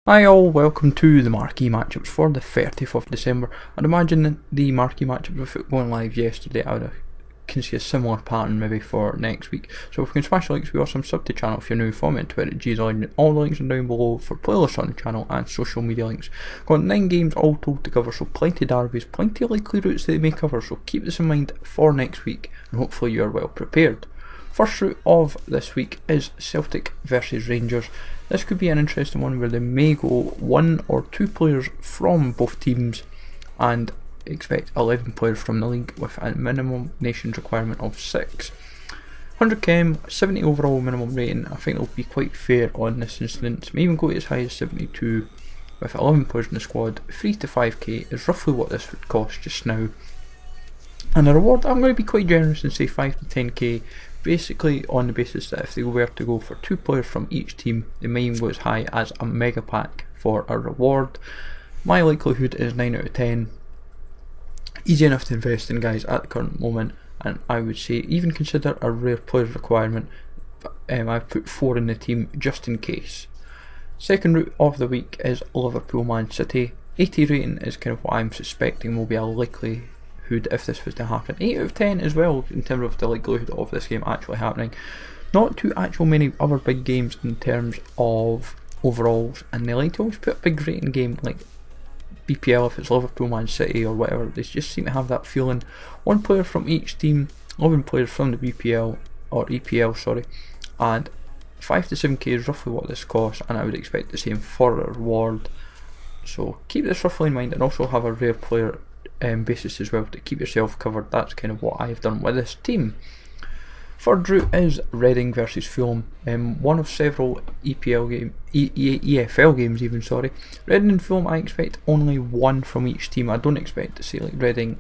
Hi all, welcome to the Marquee Matchups for the 30th of December. I'd imagine the Marquee Matchups, with it going live yesterday, I can see a similar pattern maybe for next week. So if you can smash the likes, we awesome, sub to the channel if you're new, follow me on Twitter, GZLegend, all the links are down below for playlists on the channel and social media links. Got 9 games all told to cover, so plenty of derbies, plenty of likely routes that they may cover, so keep this in mind for next week and hopefully you are well prepared. First route of this week is Celtic versus Rangers. This could be an interesting one where they may go 1 or 2 players from both teams and expect 11 players from the league with a minimum nations requirement of 6. 100 chem, 70 overall minimum rating. I think they'll be quite fair on this instance. May even go as high as 72 with 11 players in the squad. 3 to 5k is roughly what this would cost just now. And the reward, I'm going to be quite generous and say 5 to 10k, basically on the basis that if they were to go for 2 players from each team, they may even go as high as a mega pack for a reward. My likelihood is 9 out of 10. Easy enough to invest in, guys, at the current moment, and I would say even consider a rare players requirement. I've put 4 in the team just in case. Second route of the week is Liverpool Man City. 80 rating is kind of what I'm suspecting will be a likelihood if this was to happen. 8 out of 10 as well in terms of the likelihood of this game actually happening. Not too many other big games in terms of overalls, and they like to always put a big rating game like BPL if it's Liverpool Man City or whatever. They just seem to have that feeling. 1 player from each team, 11 players from the BPL or EPL, sorry, and 5 to 7k is roughly what this costs, and I would expect the same for a reward. So keep this roughly in mind, and also have a rare player basis as well to keep yourself covered. That's kind of what I've done with this team. Third route is Reading versus Fulham. One of several EFL games even, sorry. Reading and Fulham, I expect only 1 from each team. I don't expect to see like Reading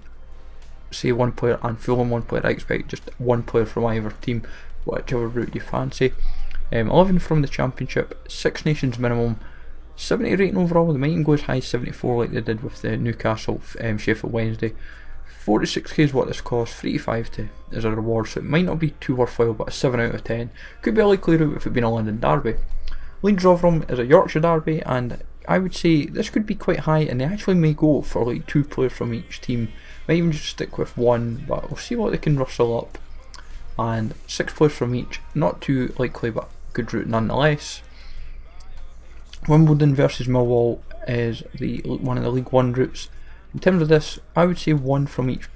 say 1 player and Fulham 1 player. I expect just 1 player from either team, whichever route you fancy. 11 from the Championship, 6 nations minimum, 70 rating overall. They might even go as high as 74 like they did with the Newcastle Sheffield Wednesday. 46k is what this costs, 3 to 5 to as a reward, so it might not be too worthwhile, but a 7 out of 10 could be a likely route if it had been a London derby. Leeds Rotherham is a Yorkshire derby, and I would say this could be quite high, and they actually may go for like 2 players from each team. Might even just stick with 1, but we'll see what they can rustle up. And 6 players from each, not too likely, but good route nonetheless. Wimbledon versus Millwall is one of the League 1 routes. In terms of this, I would say 1 from each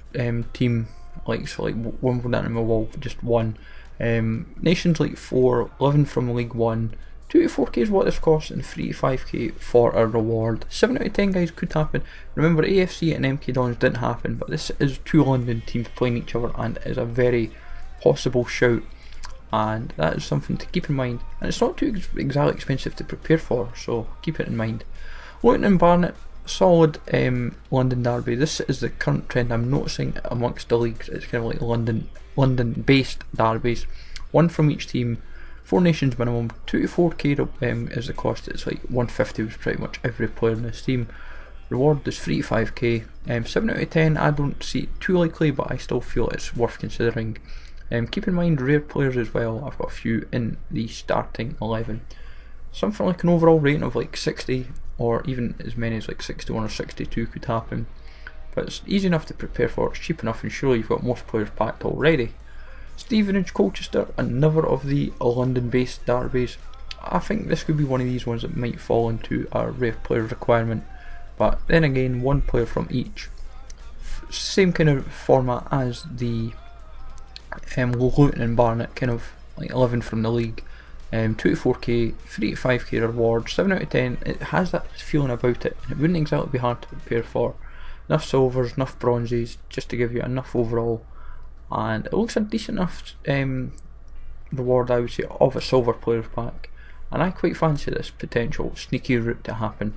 team, like Wimbledon and Millwall, just 1. Nations like 4, 11 from League 1, 2 to 4k is what this costs, and 3 to 5k for a reward. 7 out of 10, guys, could happen. Remember, AFC and MK Dons didn't happen, but this is 2 London teams playing each other, and is a very possible shout, and that is something to keep in mind. And it's not too exactly expensive to prepare for, so keep it in mind. Luton and Barnet, solid London derby. This is the current trend I'm noticing amongst the leagues. It's kind of like London based derbies. 1 from each team, 4 nations minimum, 2 to 4k is the cost. It's like 150 with pretty much every player in this team. Reward is 3 to 5k. 7 out of 10, I don't see it too likely, but I still feel it's worth considering. Keep in mind rare players as well. I've got a few in the starting 11. Something like an overall rating of like 60, or even as many as like 61 or 62 could happen. But it's easy enough to prepare for, it's cheap enough, and surely you've got most players packed already. Stevenage, Colchester, another of the London based derbies. I think this could be one of these ones that might fall into a rare player requirement, but then again 1 player from each. Same kind of format as the Luton and Barnet, kind of like 11 from the league. 2 to 4k, 3 to 5k reward, 7 out of 10. It has that feeling about it, and it wouldn't exactly be hard to prepare for. Enough silvers, enough bronzes, just to give you enough overall, and it looks a decent enough reward, I would say, of a silver players pack, and I quite fancy this potential sneaky route to happen.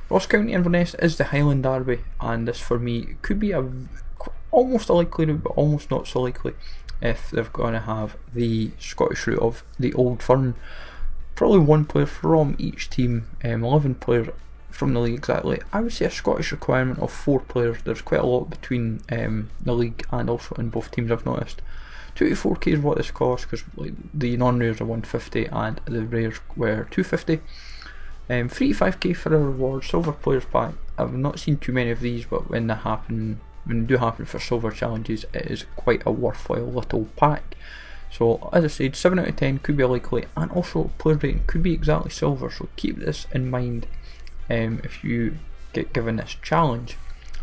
Ross County Inverness is the Highland derby, and this for me could be almost a likely route, but almost not so likely if they're going to have the Scottish route of the Old Firm. Probably 1 player from each team, 11 players from the league exactly. I would say a Scottish requirement of 4 players. There's quite a lot between the league and also in both teams, I've noticed. 2 to 4k is what this costs, because like, the non-rares are 150 and the rares were 250. 3 to 5k for a reward, silver players pack. I've not seen too many of these, but when they do happen for silver challenges, it is quite a worthwhile little pack. So as I said, 7 out of 10 could be likely, and also player rating could be exactly silver, so keep this in mind if you get given this challenge.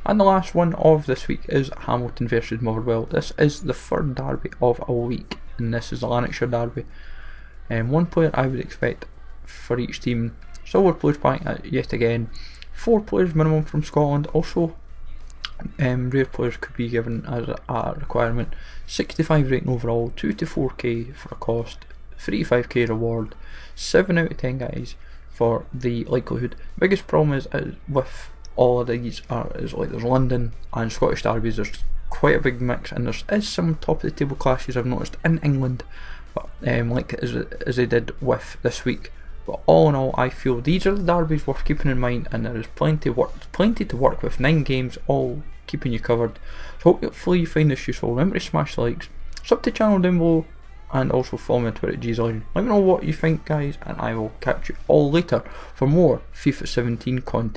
And the last one of this week is Hamilton versus Motherwell. This is the third derby of a week, and this is the Lanarkshire derby. One player I would expect for each team. Silver players pack yet again. 4 players minimum from Scotland. Also, rare players could be given as a requirement. 65 rating overall, 2 to 4k for a cost, 3 to 5k reward, 7 out of 10 guys for the likelihood. Biggest problem is with all of these is like there's London and Scottish derbies, there's quite a big mix, and there is some top of the table clashes I've noticed in England, but like as they did with this week. But all in all, I feel these are the derbies worth keeping in mind, and there is plenty to work with. 9 games, all keeping you covered. So hopefully you find this useful. Remember to smash the likes, sub to the channel down below, and also follow me on Twitter at GZLegend. Let me know what you think, guys, and I will catch you all later for more FIFA 17 content.